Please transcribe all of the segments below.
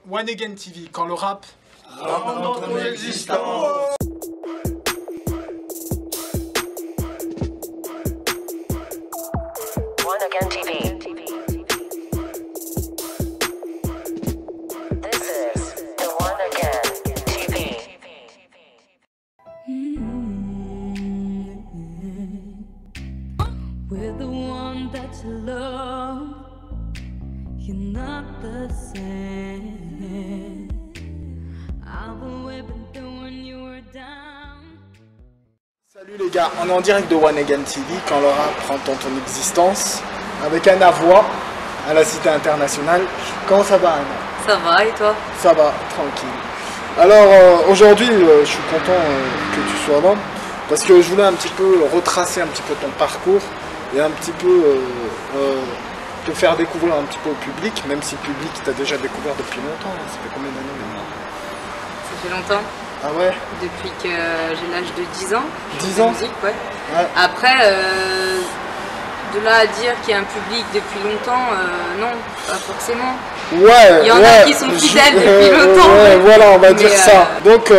One Again TV, quand le rap rentre dans ton existence. One Again TV. This is the One Again TV. With the one that you love, you're not the same. I've always been there when you were down. Salut les gars, on est en direct de One Again TV, quand le rap prend ton existence, avec Anna Voix, à la Cité Internationale. Comment ça va, Anna? Ça va, et toi? Ça va, tranquille. Alors aujourd'hui, je suis content que tu sois là, parce que je voulais un petit peu retracer un petit peu ton parcours, et un petit peu te faire découvrir un petit peu au public, même si le public t'a déjà découvert depuis longtemps. Ça fait combien d'années maintenant? Ça fait longtemps. Ah ouais? Depuis que j'ai l'âge de 10 ans. 10 ans? Musique, ouais. Ouais. Après, de là à dire qu'il y a un public depuis longtemps, non, pas forcément. Ouais, il y en a qui sont fidèles depuis longtemps. Ouais, voilà, on va dire mais, ça. Donc,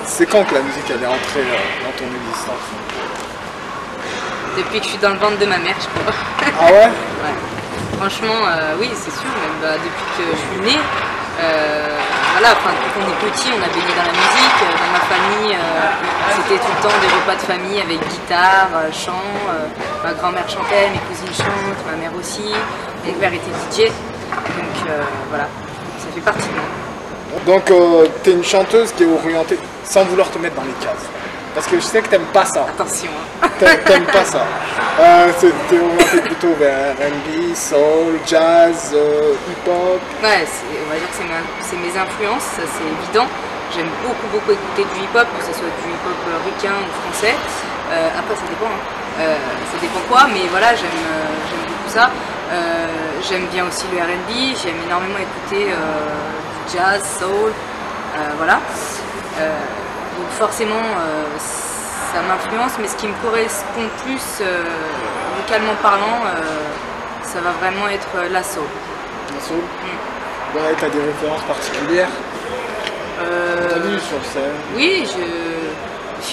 c'est quand que la musique elle est entrée dans ton existence? Depuis que je suis dans le ventre de ma mère, je crois. Ah ouais? Ouais. Franchement, oui, c'est sûr, même depuis que je suis née. Voilà, depuis qu'on est petit, on a baigné dans la musique. Dans ma famille, c'était tout le temps des repas de famille avec guitare, chant. Ma grand-mère chantait, mes cousines chantent, ma mère aussi. Mon père était DJ. Donc voilà, ça fait partie de moi. Donc, t'es une chanteuse qui est orientée sans vouloir te mettre dans les cases. Parce que je sais que t'aimes pas ça. Attention. T'aimes pas ça. T'es orienté plutôt vers R&B, soul, jazz, hip-hop. Ouais, on va dire que c'est mes influences, ça c'est évident. J'aime beaucoup écouter du hip-hop, que ce soit du hip-hop ricain ou français. Après ça dépend, hein. Ça dépend quoi, mais voilà, j'aime beaucoup ça. J'aime bien aussi le R&B, j'aime énormément écouter du jazz, soul, voilà. Donc forcément, ça m'influence, mais ce qui me correspond plus, vocalement parlant, ça va vraiment être la soul. La soul? Ouais, t'as des références particulières? T'as vu sur scène? Oui,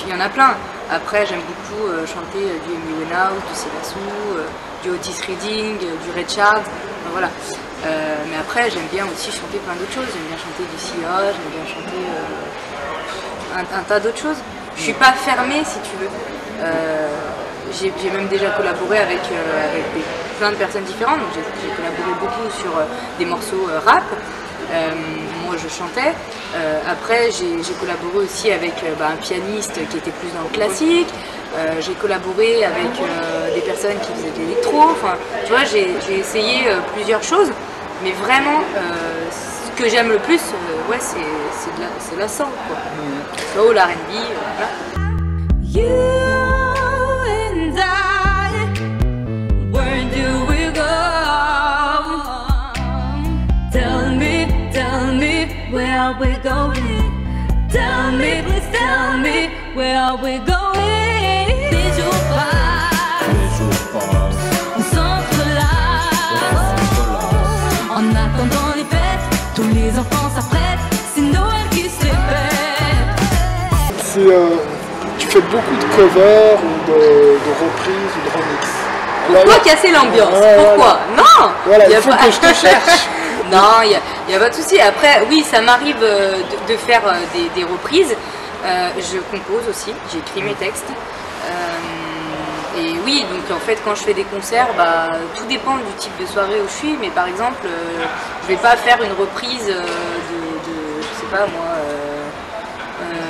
il y en a plein. Après, j'aime beaucoup chanter du Amy Winehouse, du Selassou, du Otis Redding, du Ray Charles, voilà. Mais après, j'aime bien aussi chanter plein d'autres choses. J'aime bien chanter du Sia, j'aime bien chanter un tas d'autres choses. Je suis pas fermée, si tu veux. J'ai même déjà collaboré avec plein de personnes différentes. J'ai collaboré beaucoup sur des morceaux rap. Moi je chantais. Après j'ai collaboré aussi avec un pianiste qui était plus dans le classique. J'ai collaboré avec des personnes qui faisaient de l'électro. Enfin, tu vois, j'ai essayé plusieurs choses. Mais vraiment, ce que j'aime le plus, ouais, c'est la soul, quoi. Soul, R&B, voilà. You and I, where do we go? Tell me, where are we going? Tell me, please tell me, where are we going? Les jours passent, on s'entrelace. En attendant les fêtes, tous les enfants s'apprêtent, c'est Noël qui se répète. Tu fais beaucoup de covers ou de reprises ou de remix. Pourquoi casser l'ambiance? Pourquoi? Non! Voilà, il faut que je te cherche. Non, il n'y a pas de souci. Après, oui, ça m'arrive de faire des reprises. Je compose aussi, j'écris mes textes. Et oui, donc en fait, quand je fais des concerts, tout dépend du type de soirée où je suis. Mais par exemple, je vais pas faire une reprise je sais pas moi...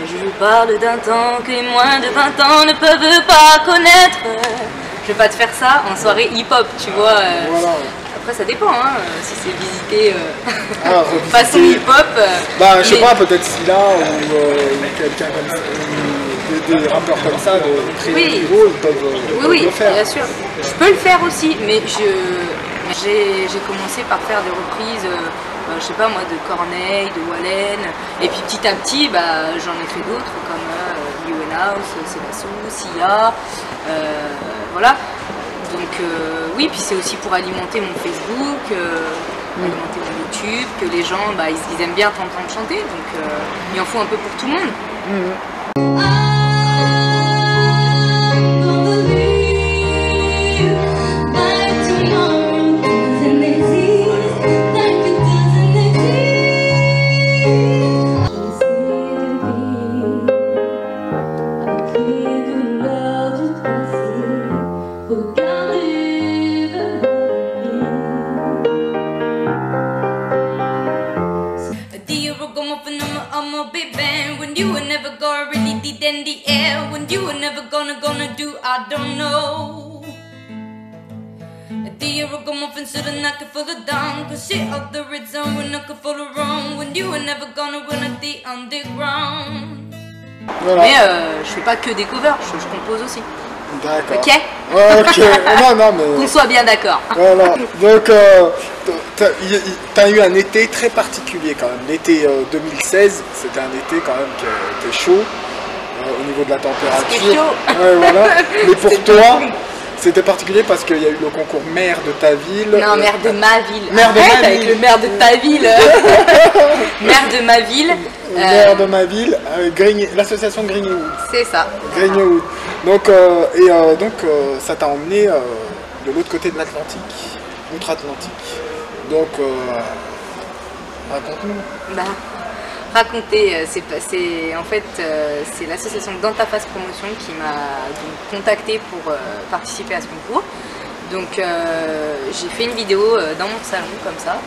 je parle d'un temps que les moins de 20 ans ne peuvent pas connaître. Je vais pas te faire ça en soirée hip-hop, tu vois. Voilà. Après ça dépend, hein, si c'est visité façon hip-hop. Je sais pas, peut-être Silla ou quelqu'un comme ça, des rappeurs comme ça, de très niveau, ils peuvent le faire. Bien sûr. Je peux le faire aussi, mais j'ai commencé par faire des reprises. Je sais pas moi, de Corneille, de Wallen, et puis petit à petit j'en ai fait d'autres comme Amy Winehouse, Selassou, Sia, voilà. Donc oui, puis c'est aussi pour alimenter mon Facebook, alimenter mon YouTube, que les gens, bah, ils aiment bien t'entendre chanter, donc il en faut un peu pour tout le monde. I'm a big band when you were never gonna really deep in the air when you were never gonna do I don't know. The ragamuffin stood a knocker for the down cause shit up the red zone when I could follow wrong when you were never gonna run at the underground. Voilà. Mais je fais pas que des covers, je compose aussi. D'accord. Ok. Ouais, ok. Non, mais... Qu'on soit bien d'accord. Voilà. Donc, t'as eu un été très particulier quand même. L'été 2016, c'était un été quand même qui était chaud au niveau de la température. C'était chaud. Ouais, voilà. Mais pour toi, c'était particulier parce qu'il y a eu le concours maire de ta ville. Non, maire de ma ville. Maire de Arrête ma avec ville. le maire de ta ville. Maire de ma ville. Maire de ma ville, l'association Grignywood. C'est ça. Grignywood. Donc, ça t'a emmené de l'autre côté de l'Atlantique, outre-Atlantique. Donc, raconte-nous. Bah, raconter, en fait, c'est l'association Dans ta face promotion qui m'a contacté pour participer à ce concours. Donc j'ai fait une vidéo dans mon salon comme ça.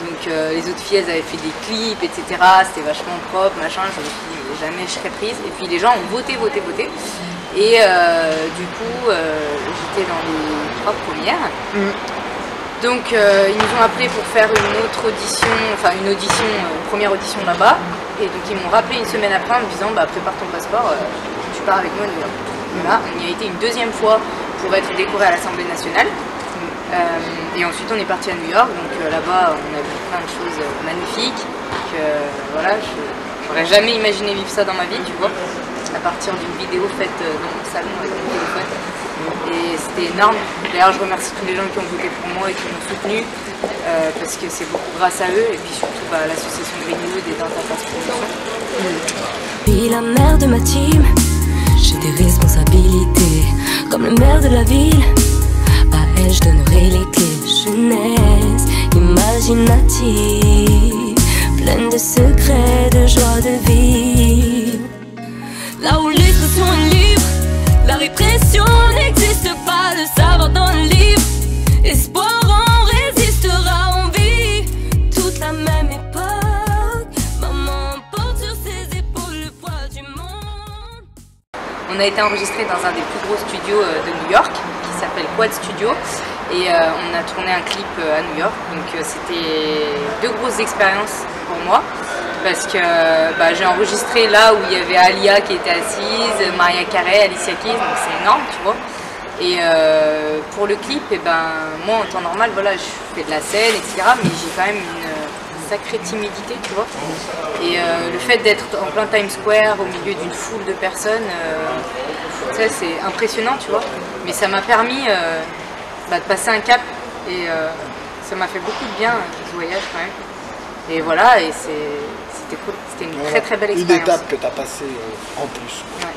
Donc les autres filles elles avaient fait des clips, etc. C'était vachement propre, machin. Je me suis dit mais jamais je serais prise. Et puis les gens ont voté. Et du coup j'étais dans les 3 premières. Donc ils nous ont appelé pour faire une autre audition, enfin une première audition là-bas. Et donc ils m'ont rappelé une semaine après en me disant bah prépare ton passeport, tu pars avec moi à New York. Voilà, on y a été une deuxième fois pour être décoré à l'Assemblée nationale. Et ensuite on est parti à New York, donc là-bas on a vu plein de choses magnifiques. Voilà, j'aurais jamais imaginé vivre ça dans ma vie, tu vois, à partir d'une vidéo faite dans mon salon avec mon téléphone. Et c'était énorme. D'ailleurs je remercie tous les gens qui ont voté pour moi et qui m'ont soutenu parce que c'est beaucoup grâce à eux et puis surtout l'association Grignywood et Dans ta face promotion. Puis la mère de ma team, j'ai des responsabilités comme le maire de la ville. À elle je donnerai les clés. Jeunesse imaginative, pleine de secrets, de joie de vivre. Là où l'expression est libre, la répression n'existe pas, le savoir dans le livre. Espoir en résistera, on vit toute la même époque. Maman porte sur ses épaules le poids du monde. On a été enregistré dans un des plus gros studios de New York qui s'appelle Quad Studio et on a tourné un clip à New York. Donc c'était 2 grosses expériences pour moi parce que j'ai enregistré là où il y avait Alia qui était assise, Mariah Carey, Alicia Keys, donc c'est énorme, tu vois. Et pour le clip, moi en temps normal, voilà, je fais de la scène, etc. Mais j'ai quand même une sacrée timidité, tu vois. Et le fait d'être en plein Times Square, au milieu d'une foule de personnes, ça c'est impressionnant, tu vois. Mais ça m'a permis de passer un cap et ça m'a fait beaucoup de bien ce voyage quand même. Et voilà, et c'était cool, c'était une très très belle expérience. Une étape que tu as passée en plus. Ouais.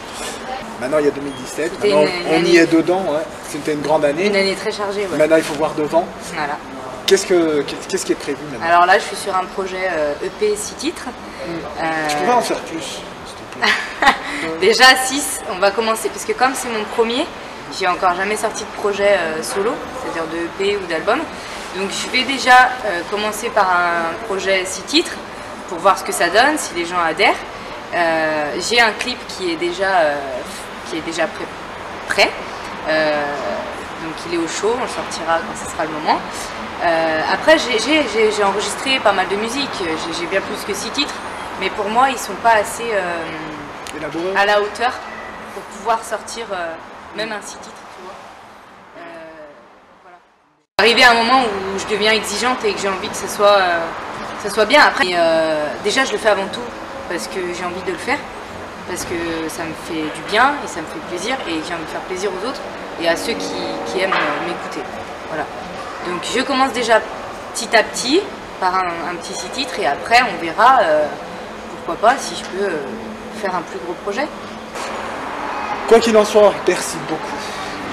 Maintenant il y a 2017, C'était maintenant, une on année- y est dedans, ouais. C'était une grande année. Une année très chargée, ouais. Maintenant il faut voir devant. Voilà. Qu'est-ce qui est prévu maintenant? Alors là, je suis sur un projet EP 6 titres. Tu pourrais en faire plus, s'il te plaît. Déjà 6, on va commencer, parce que comme c'est mon premier, j'ai encore jamais sorti de projet solo, c'est-à-dire de EP ou d'album. Donc je vais déjà commencer par un projet 6 titres, pour voir ce que ça donne, si les gens adhèrent. J'ai un clip qui est déjà prêt. Donc il est au chaud, on le sortira quand ce sera le moment. Après j'ai enregistré pas mal de musique, j'ai bien plus que 6 titres, mais pour moi ils sont pas assez Élaboré. à la hauteur pour pouvoir sortir même un 6 titres, tu vois. Voilà. Arrivé à un moment où je deviens exigeante et que j'ai envie que ça soit bien. Après, déjà je le fais avant tout parce que j'ai envie de le faire, parce que ça me fait du bien et ça me fait plaisir et j'ai envie de faire plaisir aux autres et à ceux qui aiment m'écouter. Voilà. Donc je commence déjà petit à petit, par un petit 6 titres, et après on verra, pourquoi pas, si je peux faire un plus gros projet. Quoi qu'il en soit, merci beaucoup.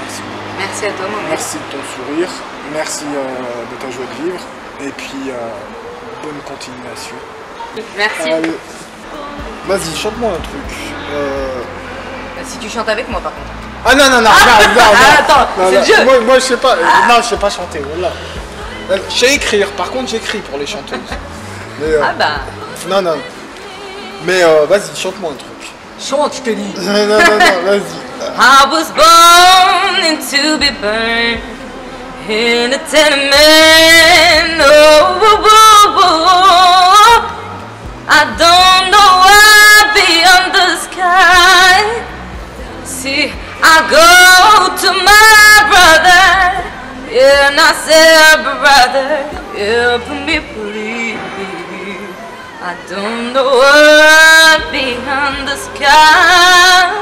Merci. Merci à toi, Mohamed. Merci de ton sourire, merci de ta joie de vivre, et puis bonne continuation. Merci. Allez. Vas-y, chante-moi un truc. Si tu chantes avec moi, par contre. Ah non, non, non, non, attends, non, c'est non. le jeu. Moi je sais pas, non, je sais pas chanter, voilà. Je sais écrire, par contre j'écris pour les chanteuses. Mais, Ah bah, non, non. Mais vas-y, chante-moi un truc. Chante, je t'ai dit. Non, non, non, non, vas-y. I was born to be burned in a tenement. Oh, oh, oh, oh. I don't know why beyond the sky. See, I go to my brother, and I say, brother, help me please. I don't know what beyond the sky.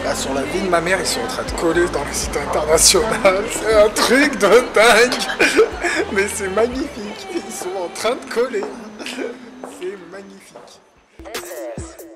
Là, sur la vie de ma mère, ils sont en train de coller dans le site international. C'est un truc de dingue. Mais c'est magnifique. Ils sont en train de coller. C'est magnifique. This is